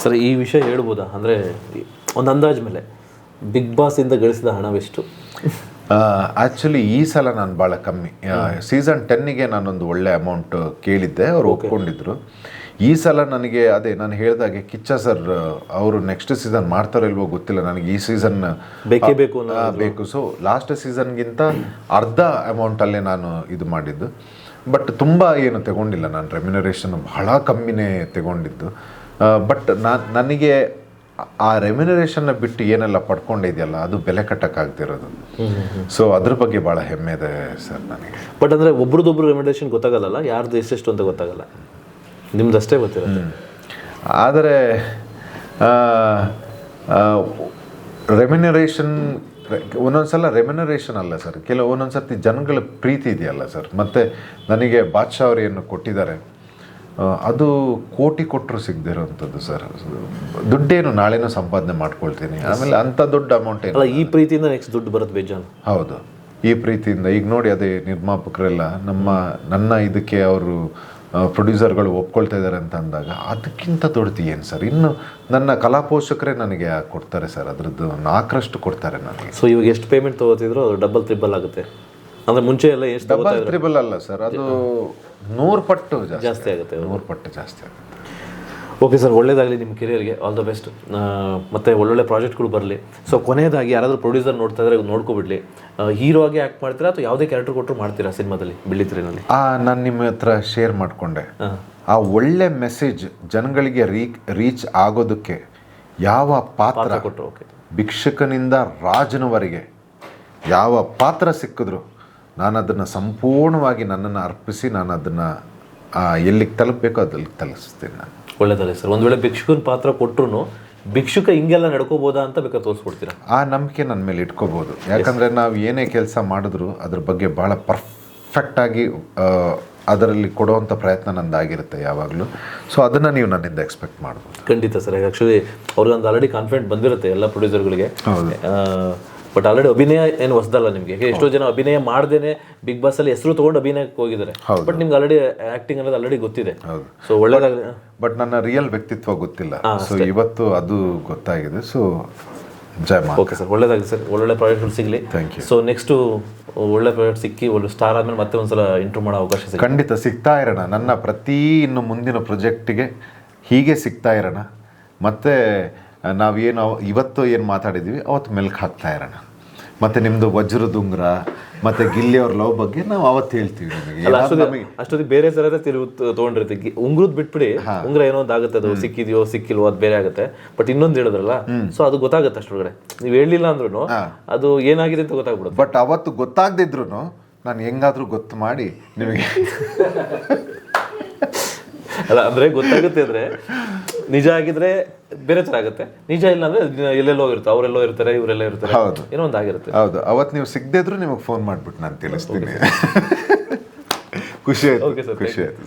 Sir ಈ ವಿಷಯ ಹೇಳ್ಬೋದಾ? ಅಂದರೆ ಒಂದು ಅಂದಾಜು ಮೇಲೆ ಬಿಗ್ ಬಾಸಿಂದ ಗಳಿಸಿದ ಹಣವೆಷ್ಟು? ಆ್ಯಕ್ಚುಲಿ ಈ ಸಲ ನಾನು ಭಾಳ ಕಮ್ಮಿ. ಸೀಸನ್ 10ಗೆ ನಾನೊಂದು ಒಳ್ಳೆ ಅಮೌಂಟ್ ಕೇಳಿದ್ದೆ, ಅವರು ಒಪ್ಕೊಂಡಿದ್ರು. ಈ ಸಲ ನನಗೆ ಅದೇ ನಾನು ಹೇಳಿದಾಗೆ ಕಿಚ್ಚ ಸರ್ ಅವರು ನೆಕ್ಸ್ಟ್ ಸೀಸನ್ ಮಾಡ್ತಾರೋ ಇಲ್ವೋ ಗೊತ್ತಿಲ್ಲ, ನನಗೆ ಈ ಸೀಸನ್ ಬೇಕೇ ಬೇಕು. ಸೊ ಲಾಸ್ಟ್ ಸೀಸನ್ಗಿಂತ ಅರ್ಧ ಅಮೌಂಟಲ್ಲೇ ನಾನು ಇದು ಮಾಡಿದ್ದು. ಬಟ್ ತುಂಬ ಏನು ತಗೊಂಡಿಲ್ಲ, ನಾನು ರೆಮ್ಯುನರೇಷನ್ ಬಹಳ ಕಮ್ಮಿನೇ ತಗೊಂಡಿದ್ದು. ಬಟ್ ನನಗೆ ಆ ರೆಮ್ಯುನರೇಷನ್ನ ಬಿಟ್ಟು ಏನೆಲ್ಲ ಪಡ್ಕೊಂಡಿದೆಯಲ್ಲ ಅದು ಬೆಲೆ ಕಟ್ಟಕ್ಕಾಗ್ತಿರೋದು. ಸೊ ಅದ್ರ ಬಗ್ಗೆ ಭಾಳ ಹೆಮ್ಮೆ ಇದೆ ಸರ್ ನನಗೆ. ಬಟ್ ಅಂದರೆ ಒಬ್ರದ್ದೊಬ್ರು ರೆಮ್ಯುನರೇಷನ್ ಗೊತ್ತಾಗಲ್ಲ, ಯಾರ್ದು ಎಷ್ಟೆಷ್ಟು ಅಂತ ಗೊತ್ತಾಗಲ್ಲ, ನಿಮ್ದು ಅಷ್ಟೇ ಗೊತ್ತಿರುತ್ತೆ. ಆದರೆ ರೆಮ್ಯುನರೇಷನ್ ಒಂದೊಂದ್ಸಲ ರೆಮ್ಯುನರೇಷನ್ ಅಲ್ಲ ಸರ್, ಒಂದೊಂದು ಸರ್ತಿ ಜನಗಳ ಪ್ರೀತಿ ಇದೆಯಲ್ಲ ಸರ್. ಮತ್ತು ನನಗೆ ಬಾದ್ಶಾ ಅವರು ಏನು ಕೊಟ್ಟಿದ್ದಾರೆ ಅದು ಕೋಟಿ ಕೊಟ್ಟರು ಸಿಗದಿರೋವಂಥದ್ದು ಸರ್. ದುಡ್ಡೇನು ನಾಳೆನೂ ಸಂಪಾದನೆ ಮಾಡ್ಕೊಳ್ತೀನಿ, ಆಮೇಲೆ ಅಂಥ ದೊಡ್ಡ ಅಮೌಂಟ್ ಏನು. ಈ ಪ್ರೀತಿಯಿಂದ ನೆಕ್ಸ್ಟ್ ದುಡ್ಡು ಬರುತ್ತೆ ಬೇಜಾನು. ಹೌದು, ಈ ಪ್ರೀತಿಯಿಂದ ಈಗ ನೋಡಿ ಅದೇ ನಿರ್ಮಾಪಕರೆಲ್ಲ ನನ್ನ ಇದಕ್ಕೆ ಅವರು ಪ್ರೊಡ್ಯೂಸರ್ಗಳು ಒಪ್ಕೊಳ್ತಾ ಇದ್ದಾರೆ ಅಂತ ಅಂದಾಗ ಅದಕ್ಕಿಂತ ದೊಡ್ಡದು ಏನು ಸರ್. ಇನ್ನು ನನ್ನ ಕಲಾ ಪೋಷಕರೇ ನನಗೆ ಕೊಡ್ತಾರೆ ಸರ್, ಅದ್ರದ್ದು 4ರಷ್ಟು ಕೊಡ್ತಾರೆ ನನಗೆ. ಸೊ ಇವಾಗ ಎಷ್ಟು ಪೇಮೆಂಟ್ ತೊಗೋತಿದ್ರು ಅದು ಡಬಲ್ ತ್ರಿಬಲ್ ಆಗುತ್ತೆ. ಅಂದರೆ ಮುಂಚೆ ಎಲ್ಲ ಎಷ್ಟು? ಡಬಲ್ ತ್ರಿಬಲ್ ಅಲ್ಲ ಸರ್, ಅದು 100 ಪಟ್ಟು ಜಾಸ್ತಿ ಆಗುತ್ತೆ. 100 ಪಟ್ಟು ಜಾಸ್ತಿ ಆಗುತ್ತೆ. ಓಕೆ ಸರ್, ಒಳ್ಳೇದಾಗಲಿ ನಿಮ್ಮ ಕೆರಿಯರ್ಗೆ, ಆಲ್ ದ ಬೆಸ್ಟ್. ಮತ್ತು ಒಳ್ಳೊಳ್ಳೆ ಪ್ರಾಜೆಕ್ಟ್ಗಳು ಬರಲಿ. ಸೊ ಕೊನೆಯದಾಗಿ ಯಾರಾದರೂ ಪ್ರೊಡ್ಯೂಸರ್ ನೋಡ್ತಾ ಇದ್ರೆ ನೋಡ್ಕೊಬಿಡ್ಲಿ, ಹೀರೋ ಆಗಿ ಆ್ಯಕ್ಟ್ ಮಾಡ್ತೀರಾ ಅಥವಾ ಯಾವುದೇ ಕ್ಯಾರೆಕ್ಟರ್ ಕೊಟ್ಟರು ಮಾಡ್ತೀರಾ ಸಿನಿಮಾದಲ್ಲಿ, ಬೆಳ್ಳಿತೆರೆನಲ್ಲಿ? ನಾನು ನಿಮ್ಮ ಹತ್ರ ಶೇರ್ ಮಾಡಿಕೊಂಡೆ ಆ ಒಳ್ಳೆ ಮೆಸೇಜ್ ಜನಗಳಿಗೆ ರೀಚ್ ಆಗೋದಕ್ಕೆ ಯಾವ ಪಾತ್ರ ಕೊಟ್ಟರು. ಓಕೆ, ಭಿಕ್ಷುಕನಿಂದ ರಾಜನವರೆಗೆ ಯಾವ ಪಾತ್ರ ಸಿಕ್ಕಿದ್ರು ನಾನು ಅದನ್ನು ಸಂಪೂರ್ಣವಾಗಿ ನನ್ನನ್ನು ಅರ್ಪಿಸಿ ನಾನು ಅದನ್ನು ಎಲ್ಲಿಗೆ ತಲುಪಬೇಕೋ ಅಲ್ಲಿಗೆ ತಲುಪಿಸ್ತೀನಿ ನಾನು. ಒಳ್ಳೇದಲ್ಲ ಸರ್. ಒಂದು ವೇಳೆ ಭಿಕ್ಷುಕನ ಪಾತ್ರ ಕೊಟ್ಟರು ಭಿಕ್ಷುಕ ಹಿಂಗೆಲ್ಲ ನಡ್ಕೋಬೋದಾ ಅಂತ ಬೇಕಾದ್ರೆ ತೋರಿಸ್ಕೊಡ್ತೀರಾ? ಆ ನಂಬಿಕೆ ನನ್ನ ಮೇಲೆ ಇಟ್ಕೋಬೋದು. ಯಾಕಂದರೆ ನಾವು ಏನೇ ಕೆಲಸ ಮಾಡಿದ್ರು ಅದ್ರ ಬಗ್ಗೆ ಭಾಳ ಪರ್ಫೆಕ್ಟಾಗಿ ಅದರಲ್ಲಿ ಕೊಡುವಂಥ ಪ್ರಯತ್ನ ನಂದಾಗಿರುತ್ತೆ ಯಾವಾಗಲೂ. ಸೊ ಅದನ್ನು ನೀವು ನನ್ನಿಂದ ಎಕ್ಸ್ಪೆಕ್ಟ್ ಮಾಡ್ಬೋದು. ಖಂಡಿತ ಸರ್. ಆ್ಯಕ್ಚುಲಿ ಅವ್ರಿಗೊಂದು ಆಲ್ರೆಡಿ ಕಾನ್ಫಿಡೆಂಟ್ ಬಂದಿರುತ್ತೆ ಎಲ್ಲ ಪ್ರೊಡ್ಯೂಸರ್ಗಳಿಗೆ. ಹೌದು. ಬಟ್ ಆಲ್ರೆಡಿ ಅಭಿನಯ ಏನು ಹೊಸದಲ್ಲ ನಿಮಗೆ. ಎಷ್ಟೋ ಜನ ಅಭಿನಯ ಮಾಡ್ದೇನೆ ಬಿಗ್ ಬಾಸ್ ಅಲ್ಲಿ ಹೆಸರು ತೊಗೊಂಡು ಅಭಿನಯಕ್ಕೆ ಹೋಗಿದ್ದಾರೆ. ಬಟ್ ನಿಮ್ಗೆ ಆಲ್ರೆಡಿ ಆ್ಯಕ್ಟಿಂಗ್ ಅನ್ನೋದು ಆಲ್ರೆಡಿ ಗೊತ್ತಿದೆ. ಸೊ ಒಳ್ಳೇದಾಗಲಿ. ಬಟ್ ನನ್ನ ರಿಯಲ್ ವ್ಯಕ್ತಿತ್ವ ಗೊತ್ತಿಲ್ಲ. ಸೊ ಇವತ್ತು ಅದು ಗೊತ್ತಾಗಿದೆ. ಸೊ ಜಯ ಮಾ. ಓಕೆ ಸರ್, ಒಳ್ಳೇದಾಗಲಿ ಸರ್. ಒಳ್ಳೊಳ್ಳೆ ಪ್ರಾಜೆಕ್ಟ್ಗಳು ಸಿಗಲಿ. Thank you. ಸೊ ನೆಕ್ಸ್ಟು ಒಳ್ಳೆ ಪ್ರಾಜೆಕ್ಟ್ ಸಿಕ್ಕಿ ಒಳ್ಳೆ ಸ್ಟಾರ್ ಆದಮೇಲೆ ಮತ್ತೆ ಒಂದ್ಸಲ ಇಂಟ್ರೂ ಮಾಡೋ ಅವಕಾಶ ಸಿಗುತ್ತೆ. ಖಂಡಿತ ಸಿಗ್ತಾ ಇರೋಣ. ನನ್ನ ಇನ್ನು ಮುಂದಿನ ಪ್ರಾಜೆಕ್ಟಿಗೆ ಹೀಗೆ ಸಿಗ್ತಾ ಇರೋಣ. ಮತ್ತು ನಾವೇನು ಇವತ್ತು ಏನು ಮಾತಾಡಿದ್ದೀವಿ ಅವತ್ತು ಮೆಲ್ಕು ಹಾಕ್ತಾ ಇರೋಣ. ಮತ್ತು ನಿಮ್ಮದು ವಜ್ರದುಂಗ್ರ ಮತ್ತು ಗಿಲ್ಲಿಯವ್ರ ಲವ್ ಬಗ್ಗೆ ನಾವು ಅವತ್ತು ಹೇಳ್ತೀವಿ ನಿಮಗೆ. ಅಷ್ಟೊತ್ತಿಗೆ ಬೇರೆ ಸರ ತೊಗೊಂಡಿರ್ತೀವಿ. ಉಂಗ್ರದ್ ಬಿಟ್ಬಿಡಿ, ಉಂಗ್ರ ಏನೋ ಒಂದು ಆಗುತ್ತೆ, ಅದು ಸಿಕ್ಕಿದ್ಯೋ ಸಿಕ್ಕಿಲ್ವೋ ಅದು ಬೇರೆ ಆಗುತ್ತೆ. ಬಟ್ ಇನ್ನೊಂದು ಹೇಳಿದ್ರಲ್ಲ, ಸೊ ಅದು ಗೊತ್ತಾಗುತ್ತೆ ಅಷ್ಟೊಳಗಡೆ. ನೀವು ಹೇಳಿಲ್ಲ ಅಂದ್ರೂ ಅದು ಏನಾಗಿದೆ ಅಂತ ಗೊತ್ತಾಗ್ಬಿಡುತ್ತೆ. ಬಟ್ ಅವತ್ತು ಗೊತ್ತಾಗದಿದ್ರು ನಾನು ಹೆಂಗಾದ್ರೂ ಗೊತ್ತು ಮಾಡಿ ನಿಮಗೆ ಅಲ್ಲ ಅಂದರೆ ಗೊತ್ತಾಗುತ್ತೆ ಅಂದರೆ ನಿಜ ಆಗಿದ್ರೆ ಬೇರೆ ಥರ ಆಗುತ್ತೆ, ನಿಜ ಇಲ್ಲ ಅಂದರೆ ಎಲ್ಲೆಲ್ಲೋ ಇರುತ್ತೆ, ಅವರೆಲ್ಲೋ ಇರ್ತಾರೆ, ಇವರೆಲ್ಲ ಇರ್ತಾರೆ. ಹೌದು, ಏನೋ ಒಂದು ಆಗಿರುತ್ತೆ. ಹೌದು, ಅವತ್ತು ನೀವು ಸಿಗದೇ ಇದ್ರು ನಿಮಗೆ ಫೋನ್ ಮಾಡಿಬಿಟ್ಟು ನಾನು ತಿಳಿಸ್ತೀನಿ. ಖುಷಿ ಆಯ್ತು. ಓಕೆ ಸರ್, ಖುಷಿ ಆಯ್ತು.